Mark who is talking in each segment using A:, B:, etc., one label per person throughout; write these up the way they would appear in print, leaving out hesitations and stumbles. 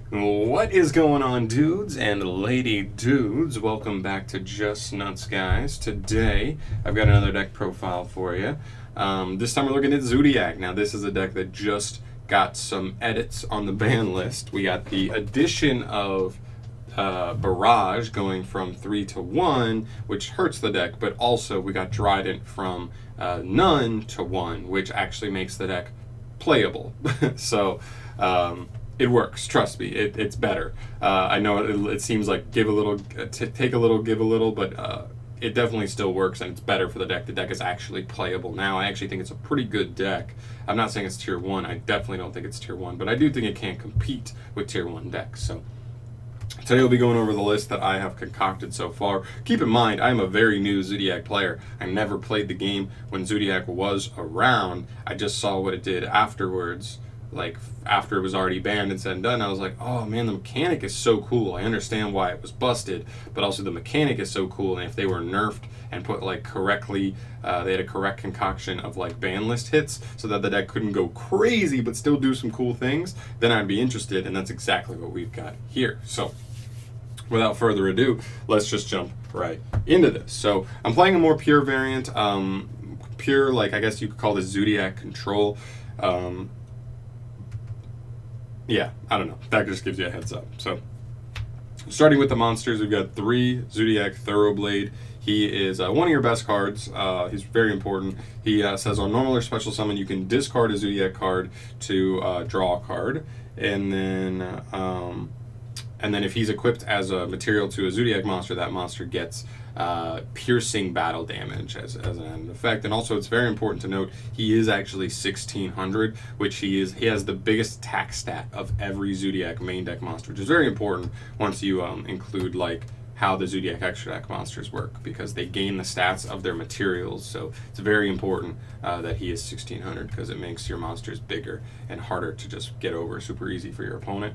A: What is going on, dudes and lady dudes? Welcome back to Just Nuts, guys. Today, I've got another deck profile for you. This time we're looking at Zoodiac. Now, this is a deck that just got some edits on the ban list. We got the addition of Barrage going from 3 to 1, which hurts the deck, but also we got Drident from none to 1, which actually makes the deck playable. So, it works. Trust me, it's better. I know it seems like give a little, take a little, give a little, but it definitely still works, and it's better for the deck. The deck is actually playable now. I actually think it's a pretty good deck. I'm not saying it's tier 1. I definitely don't think it's tier 1, but I do think it can compete with tier 1 decks. So today we'll be going over the list that I have concocted so far. Keep in mind, I'm a very new Zoodiac player. I never played the game when Zoodiac was around. I just saw what it did afterwards. Like after it was already banned and said and done, I was like, oh man, the mechanic is so cool. I understand why it was busted, but also the mechanic is so cool. And if they were nerfed and put like correctly, they had a correct concoction of like Banlist hits so that the deck couldn't go crazy but still do some cool things, then I'd be interested, and that's exactly what we've got here. So without further ado, let's just jump right into this. So I'm playing a more pure variant, pure, like I guess you could call this Zodiac control. Yeah, I don't know. That just gives you a heads up. So, starting with the monsters, we've got 3 Zoodiac Thoroughblade. He is one of your best cards. He's very important. He says on normal or special summon, you can discard a Zoodiac card to draw a card, and then if he's equipped as a material to a Zoodiac monster, that monster gets piercing battle damage as an effect. And also, it's very important to note he is actually 1600, which he has the biggest attack stat of every Zoodiac main deck monster, which is very important once you include like how the Zoodiac extra deck monsters work, because they gain the stats of their materials. So it's very important that he is 1600, because it makes your monsters bigger and harder to just get over super easy for your opponent.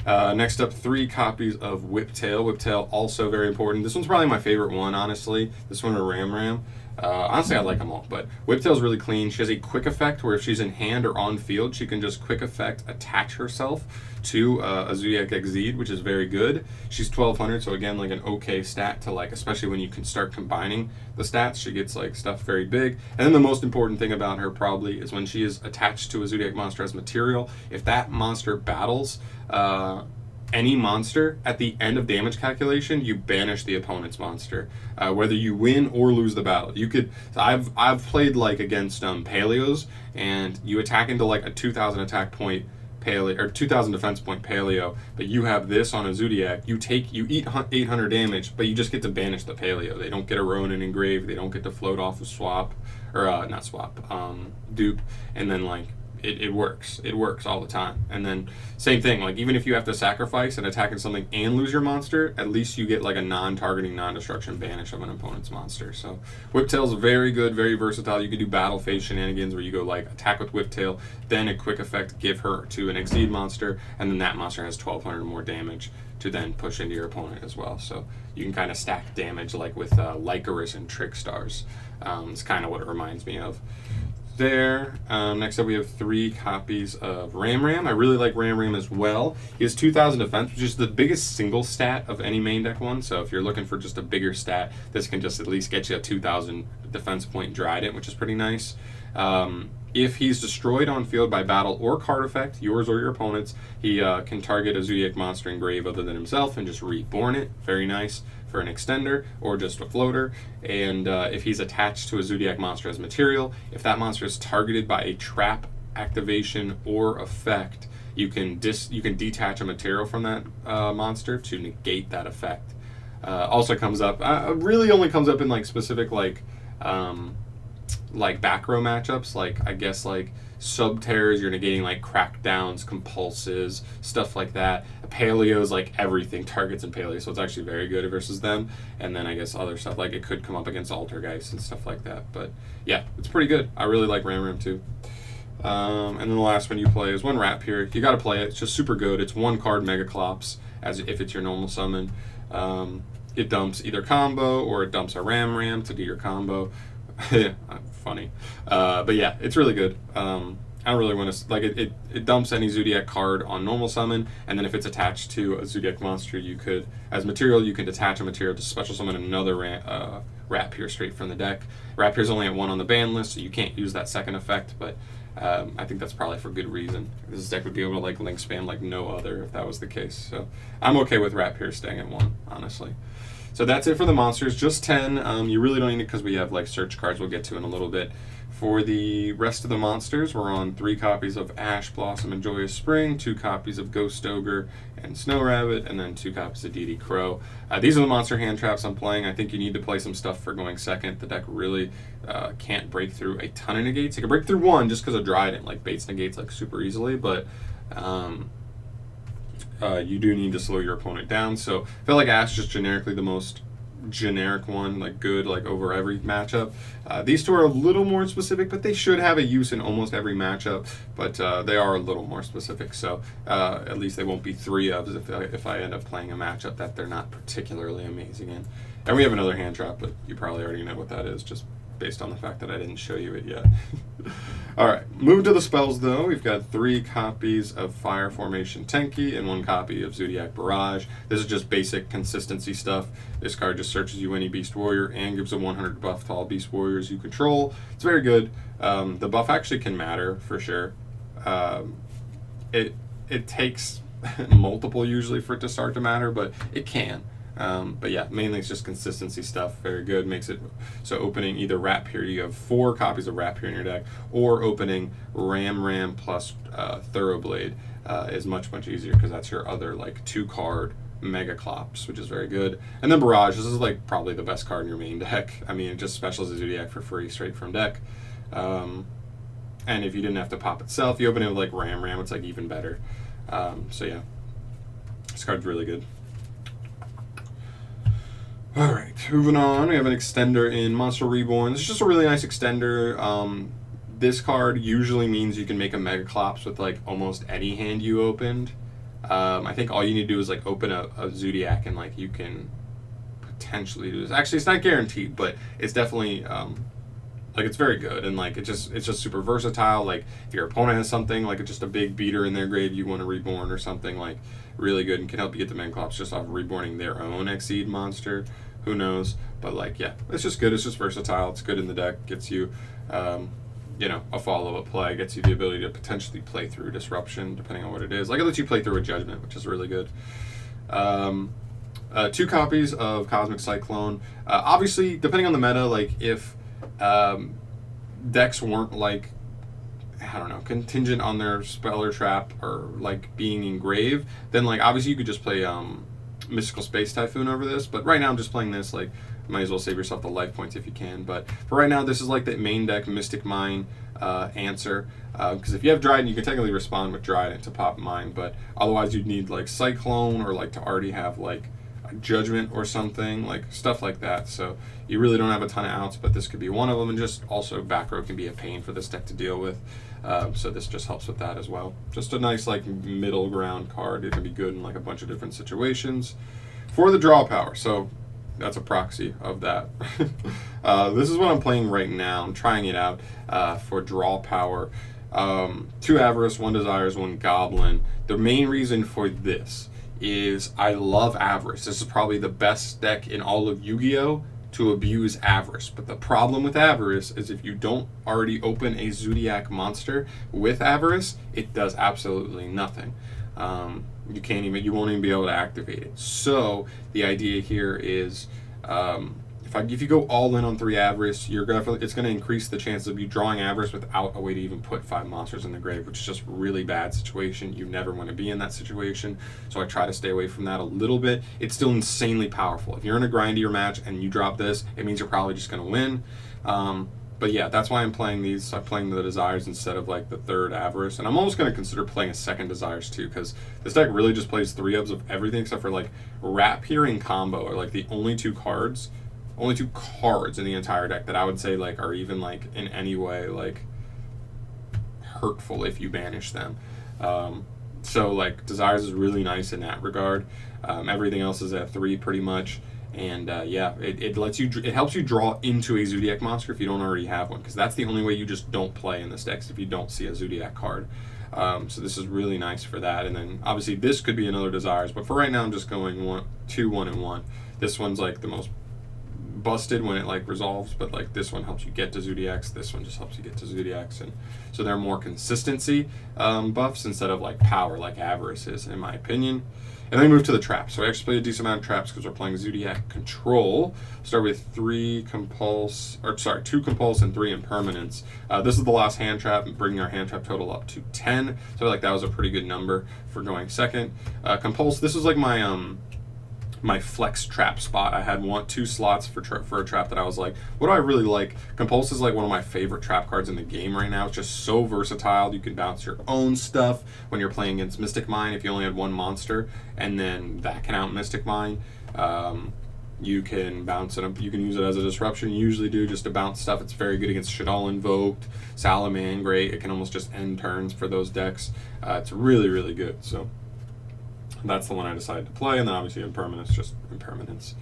A: Next up, 3 copies of Whiptail. Whiptail, also very important. This one's probably my favorite one, honestly. This one or Ram. Honestly, I like them all, but Whiptail's really clean. She has a quick effect where if she's in hand or on field, she can just quick effect attach herself to a Zodiac Exceed, which is very good. She's 1200, so again, like an okay stat to like, especially when you can start combining the stats. She gets like stuff very big. And then the most important thing about her probably is when she is attached to a Zodiac monster as material, if that monster battles any monster, at the end of damage calculation, you banish the opponent's monster, whether you win or lose the battle. You could. I've played like against Paleos, and you attack into like a 2000 attack point Paleo or 2000 defense point Paleo, but you have this on a Zoodiac. You eat 800 damage, but you just get to banish the Paleo. They don't get a Ronin engraved. They don't get to float off of swap, or not swap, dupe, and then like. It works. It works all the time. And then same thing, like even if you have to sacrifice and attack in something and lose your monster, at least you get like a non-targeting, non-destruction banish of an opponent's monster. So Whiptail's very good, very versatile. You can do battle phase shenanigans where you go like attack with Whiptail, then a quick effect give her to an Exceed monster, and then that monster has 1200 more damage to then push into your opponent as well. So you can kind of stack damage like with Lycoris and Trickstars. It's kind of what it reminds me of. There. Next up, we have 3 copies of Ram. I really like Ram as well. He has 2000 defense, which is the biggest single stat of any main deck one. So if you're looking for just a bigger stat, this can just at least get you a 2000 defense point Drident, which is pretty nice. If he's destroyed on field by battle or card effect, yours or your opponent's, he can target a Zodiac monster engraved other than himself and just reborn it. Very nice for an extender or just a floater. And if he's attached to a Zodiac monster as material, if that monster is targeted by a trap, activation, or effect, you can detach a material from that monster to negate that effect. Also comes up, really only comes up in like specific like back row matchups, like I guess like Subterrors, you're negating like crackdowns, compulses, stuff like that. Paleos, like everything targets in Paleo, so it's actually very good versus them. And then I guess other stuff, like it could come up against Altergeist and stuff like that. But yeah, it's pretty good. I really like Ram too. And then the last one you play is 1 Rapier. You got to play it. It's just super good. It's 1 card Megaclops, as if it's your normal summon. It dumps either combo or it dumps a Ram to do your combo. Funny. But yeah, it's really good. I don't really want to like it dumps any Zoodiac card on normal summon, and then if it's attached to a Zoodiac monster, you could, as material, you can detach a material to special summon another Rat Pier straight from the deck. Rat Pier's only at 1 on the ban list, so you can't use that second effect, but I think that's probably for good reason. This deck would be able to like link spam like no other if that was the case. So I'm okay with Rat Pier staying at 1, honestly. So that's it for the monsters, just 10. You really don't need it because we have like search cards we'll get to in a little bit. For the rest of the monsters, we're on 3 copies of Ash, Blossom, and Joyous Spring, 2 copies of Ghost Ogre and Snow Rabbit, and then 2 copies of DD Crow. These are the monster hand traps I'm playing. I think you need to play some stuff for going second. The deck really can't break through a ton of negates. It can break through 1 just because of Drident, like baits negates like super easily, but you do need to slow your opponent down. So I feel like Ash is just generically the most generic one, like good, like over every matchup. These 2 are a little more specific, but they should have a use in almost every matchup, but they are a little more specific, so at least they won't be 3 ofs if I end up playing a matchup that they're not particularly amazing in. And we have another hand trap, but you probably already know what that is, just based on the fact that I didn't show you it yet. Alright, moving to the spells though, we've got 3 copies of Fire Formation Tenki and 1 copy of Zoodiac Barrage. This is just basic consistency stuff. This card just searches you any Beast Warrior and gives a 100 buff to all Beast Warriors you control. It's very good. The buff actually can matter for sure. It takes multiple usually for it to start to matter, but it can. But yeah, mainly it's just consistency stuff. Very good. Makes it so opening either Rat Pier, you have 4 copies of Rat Pier in your deck, or opening Ram plus Thoroughblade is much easier because that's your other like 2 card Mega Clops, which is very good. And then Barrage, this is like probably the best card in your main deck. I mean, it just specials a Zoodiac for free straight from deck. And if you didn't have to pop itself, you open it with like Ram, it's like even better. So yeah, this card's really good. Alright, moving on, we have an extender in Monster Reborn. This is just a really nice extender. This card usually means you can make a Mega Clops with like almost any hand you opened. I think all you need to do is like open a Zoodiac and like you can potentially do this. Actually, it's not guaranteed, but it's definitely like it's very good, and like it's just super versatile. Like if your opponent has something like just a big beater in their grave you want to reborn or something, like really good, and can help you get the Mega Clops just off reborning their own Exceed monster. Who knows? But like yeah, it's just good. It's just versatile. It's good in the deck. Gets you you know, a follow-up play, gets you the ability to potentially play through Disruption, depending on what it is. Like, it lets you play through a Judgment, which is really good. 2 copies of Cosmic Cyclone. Obviously, depending on the meta, like, if decks weren't, like, I don't know, contingent on their spell or trap or, like, being engraved, then, like, obviously you could just play Mystical Space Typhoon over this, but right now I'm just playing this, like, might as well save yourself the life points if you can. But for right now, this is like the main deck Mystic Mine answer. Because if you have Drident, you can technically respond with Drident to pop Mine, but otherwise you'd need like Cyclone or like to already have like a Judgment or something, like stuff like that. So you really don't have a ton of outs, but this could be one of them. And just also back row can be a pain for this deck to deal with. So this just helps with that as well. Just a nice like middle ground card. It can be good in like a bunch of different situations. For the draw power, so that's a proxy of that. This is what I'm playing right now. I'm trying it out for draw power. 2 Avarice, 1 Desires, 1 Goblin. The main reason for this is I love Avarice. This is probably the best deck in all of Yu-Gi-Oh! To abuse Avarice. But the problem with Avarice is if you don't already open a Zoodiac monster with Avarice, it does absolutely nothing. You won't even be able to activate it. So the idea here is if you go all in on 3 Avarice, it's going to increase the chances of you drawing Avarice without a way to even put 5 monsters in the grave, which is just a really bad situation. You never want to be in that situation, so I try to stay away from that a little bit. It's still insanely powerful. If you're in a grindier match and you drop this, it means you're probably just going to win. But yeah, that's why I'm playing these. I'm playing the Desires instead of like the 3rd Avarice, and I'm almost going to consider playing a 2nd Desires too, because this deck really just plays 3 ups of everything except for like Rat Pier and Combo are like the only 2 cards in the entire deck that I would say like are even like in any way like hurtful if you banish them. So like Desires is really nice in that regard. Everything else is at 3 pretty much. And yeah, it lets you, it helps you draw into a Zoodiac monster if you don't already have one, because that's the only way you just don't play in this deck, if you don't see a Zoodiac card. So this is really nice for that. And then obviously this could be another Desires, but for right now I'm just going 1, 2, 1, and 1. This one's like the most busted when it like resolves, but like this one helps you get to Zodiacs, this one just helps you get to Zodiacs, and so they're more consistency buffs instead of like power like Avarice is, in my opinion. And then we move to the traps. So I actually played a decent amount of traps because we're playing Zoodiac Control. Start with 2 Compulse and 3 Impermanence. This is the last hand trap, bringing our hand trap total up to 10. So I feel like that was a pretty good number for going second. Compulse, this was like my flex trap spot. I had 2 slots for a trap that I was like, what do I really like? Compulse is like one of my favorite trap cards in the game right now. It's just so versatile. You can bounce your own stuff when you're playing against Mystic Mine if you only had 1 monster, and then that can out Mystic Mine. You can bounce it up. You can use it as a disruption. You usually do just to bounce stuff. It's very good against Shaddoll Invoked, Salaman, great. It can almost just end turns for those decks. It's really, really good. So that's the one I decided to play, and then obviously Impermanence, just Impermanence.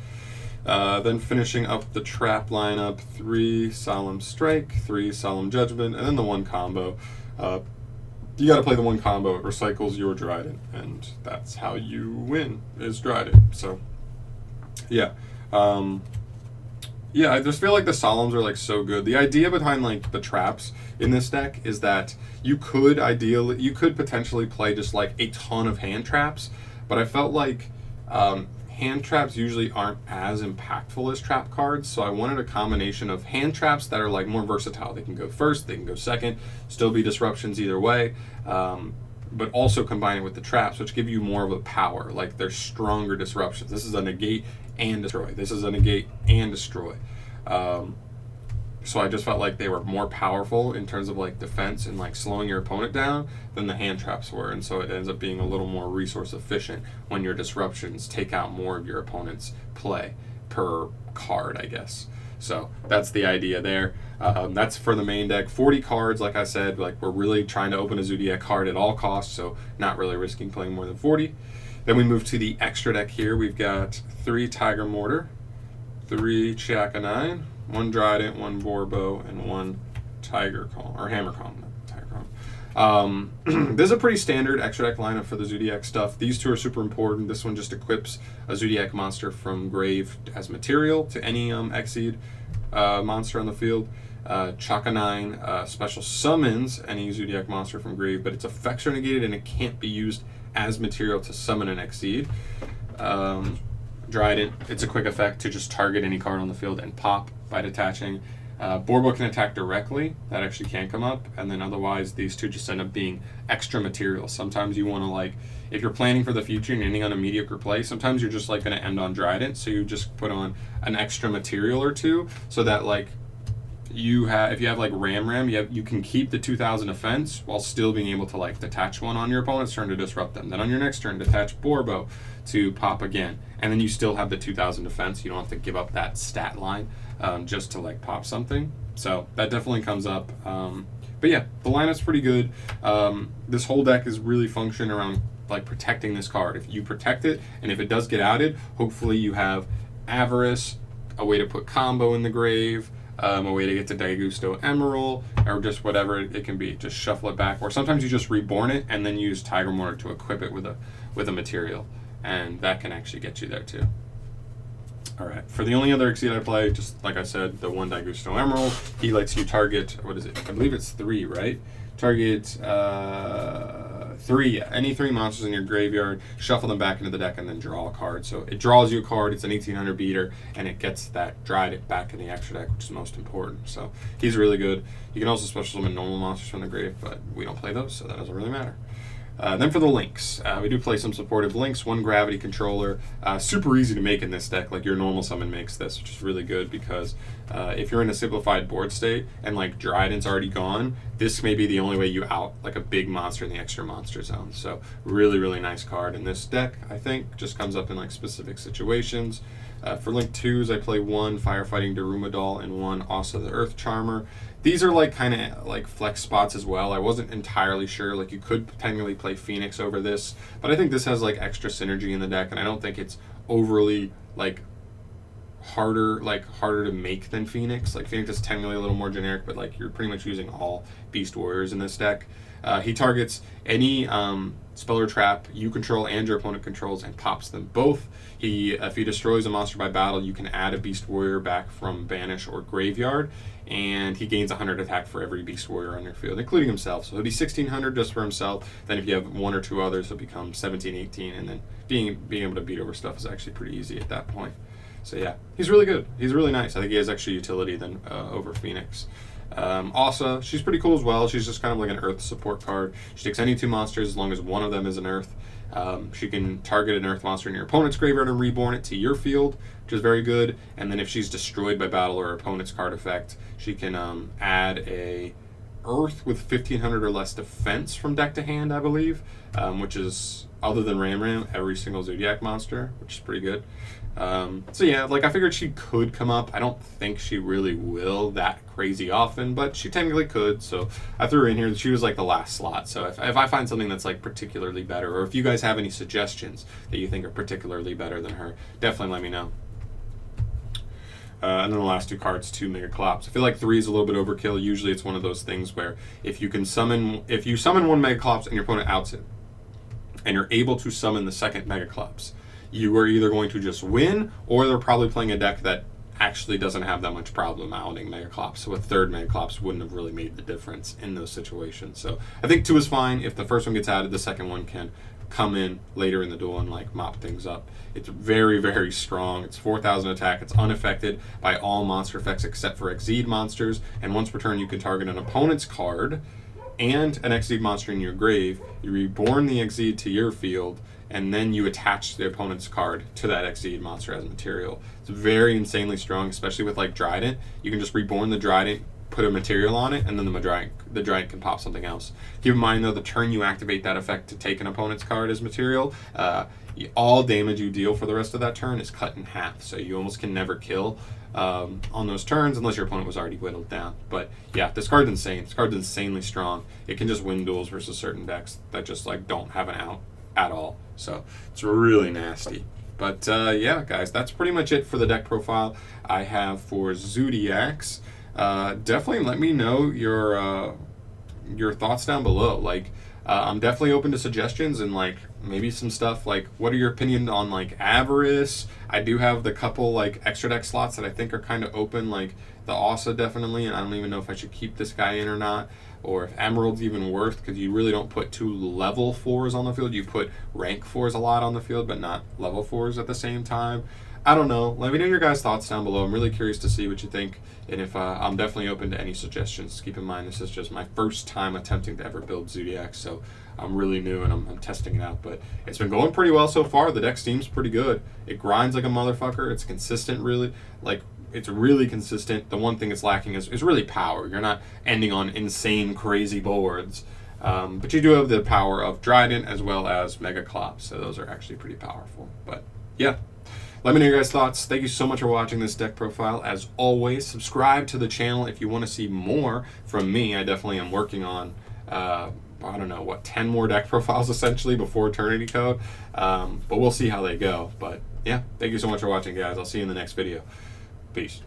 A: Then finishing up the trap lineup, 3 Solemn Strike, 3 Solemn Judgment, and then the 1 combo. You got to play the 1 combo. It recycles your Drident, and that's how you win, is Drident. So, yeah. Yeah, I just feel like the Solemns are like so good. The idea behind like the traps in this deck is that you could potentially play just like a ton of hand traps, but I felt like hand traps usually aren't as impactful as trap cards, so I wanted a combination of hand traps that are like more versatile. They can go first, they can go second, still be disruptions either way, but also combine it with the traps, which give you more of a power. Like they're stronger disruptions. This is a negate and destroy. This is a negate and destroy. So I just felt like they were more powerful in terms of like defense and like slowing your opponent down than the hand traps were, and so it ends up being a little more resource efficient when your disruptions take out more of your opponent's play per card, I guess. So that's the idea there. That's for the main deck. 40 cards, like I said, like we're really trying to open a Zoodiac card at all costs, so not really risking playing more than 40. Then we move to the extra deck here. We've got 3 Tiger Mortar, 3 Chiaka 9, 1 Drident, 1 Borbo, and 1 Tiger Calm, or Hammer Calm, not Tiger Calm. This is a pretty standard extra deck lineup for the Zoodiac stuff. These 2 are super important. This one just equips a Zoodiac monster from grave as material to any Exceed monster on the field. Chaka 9 special summons any Zoodiac monster from grave, but its effects are negated and it can't be used as material to summon an Exceed. Drident, it's a quick effect to just target any card on the field and pop by detaching. Borbo can attack directly, that actually can come up, and then otherwise these 2 just end up being extra material. Sometimes you want to, like, if you're planning for the future and ending on a mediocre play, sometimes you're just like going to end on Drident, so you just put on an extra material or 2 so that like if you have like Ram, you can keep the 2000 defense while still being able to like detach one on your opponent's turn to disrupt them. Then on your next turn, detach Borbo to pop again, and then you still have the 2000 defense. You don't have to give up that stat line just to like pop something. So that definitely comes up. But yeah, the lineup's pretty good. This whole deck is really functioning around like protecting this card. If you protect it, and if it does get outed, hopefully you have Avarice, a way to put combo in the grave, a way to get to Daigusto Emerald, or just whatever it can be. Just shuffle it back, or sometimes you just reborn it and then use Tiger Mortar to equip it with a material, and that can actually get you there too. All right, for the only other Exceed I play, just like I said, the 1 Daigusto Emerald. He lets you target, what is it? I believe it's 3, right? Target 3, any 3 monsters in your graveyard, shuffle them back into the deck, and then draw a card. So it draws you a card, it's an 1800 beater, and it gets that Drident back in the extra deck, which is most important. So he's really good. You can also special summon normal monsters from the grave, but we don't play those, so that doesn't really matter. Then for the links, we do play some supportive links. 1 Gravity Controller, super easy to make in this deck. Like your normal summon makes this, which is really good because if you're in a simplified board state and like Drident's already gone, this may be the only way you out like a big monster in the extra monster zone. So really, really nice card in this deck. I think just comes up in like specific situations. For link 2s, I play 1 Firefighting Daruma and 1 Asa the Earth Charmer. These are like kind of like flex spots as well. I wasn't entirely sure. Like you could technically play Phoenix over this, but I think this has like extra synergy in the deck, and I don't think it's overly like harder to make than Phoenix. Like Phoenix is technically a little more generic, but like you're pretty much using all Beast Warriors in this deck. He targets any spell or trap you control and your opponent controls and pops them both. If he destroys a monster by battle, you can add a Beast Warrior back from Banish or Graveyard, and he gains 100 attack for every Beast Warrior on your field, including himself. So he'll be 1600 just for himself. Then if you have one or two others, he'll become 17, 18, and then being able to beat over stuff is actually pretty easy at that point. So yeah, he's really good. He's really nice. I think he has extra utility than over Phoenix. Asa, she's pretty cool as well. She's just kind of like an Earth support card. She takes any two monsters as long as one of them is an Earth. She can target an Earth monster in your opponent's graveyard and reborn it to your field, which is very good. And then if she's destroyed by battle or her opponent's card effect, she can add a Earth with 1500 or less defense from deck to hand, I believe, which is, other than Ram, every single Zodiac monster, which is pretty good. So yeah, like I figured she could come up. I don't think she really will that crazy often, but she technically could, so I threw her in here. She was like the last slot, so if I find something that's like particularly better, or if you guys have any suggestions that you think are particularly better than her, definitely let me know. And then the last two cards, 2 Mega Clops. I feel like 3 is a little bit overkill. Usually it's one of those things where if you summon 1 Mega Clops and your opponent outs it, and you're able to summon the second Mega Clops, you are either going to just win, or they're probably playing a deck that actually doesn't have that much problem outing Mega Clops. So a third Mega Clops wouldn't have really made the difference in those situations. So I think 2 is fine. If the first one gets added, the second one can come in later in the duel and like mop things up. It's very, very strong. It's 4000 attack. It's unaffected by all monster effects except for Exceed monsters. And once per turn, you can target an opponent's card and an Exceed monster in your grave. You reborn the Exceed to your field, and then you attach the opponent's card to that Exceed monster as material. It's very insanely strong, especially with like Drident. You can just reborn the Drident, put a material on it, and then the Drident can pop something else. Keep in mind though, the turn you activate that effect to take an opponent's card as material, all damage you deal for the rest of that turn is cut in half, so you almost can never kill on those turns unless your opponent was already whittled down. But yeah, this card's insane. This card's insanely strong. It can just win duels versus certain decks that just like don't have an out at all. So it's really nasty. But yeah, guys, that's pretty much it for the deck profile I have for Zodiacs. Definitely let me know your thoughts down below. Like, I'm definitely open to suggestions and like maybe some stuff like what are your opinions on like Avarice. I do have the couple like extra deck slots that I think are kind of open, like the Asa definitely, and I don't even know if I should keep this guy in or not, or if Emerald's even worth, because you really don't put 2 level 4s on the field. You put rank 4s a lot on the field, but not level 4s at the same time. I don't know. Let me know your guys' thoughts down below. I'm really curious to see what you think, and if I'm definitely open to any suggestions. Keep in mind, this is just my first time attempting to ever build Zoodiac, so I'm really new and I'm testing it out, but it's been going pretty well so far. The deck seems pretty good. It grinds like a motherfucker. It's consistent, really. Like, it's really consistent. The one thing it's lacking is really power. You're not ending on insane, crazy boards. But you do have the power of Drident as well as Mega Clops, so those are actually pretty powerful. But yeah, let me know your guys' thoughts. Thank you so much for watching this deck profile. As always, subscribe to the channel if you want to see more from me. I definitely am working on, I don't know, what, 10 more deck profiles essentially before Eternity Code. But we'll see how they go. But yeah, thank you so much for watching, guys. I'll see you in the next video. Peace.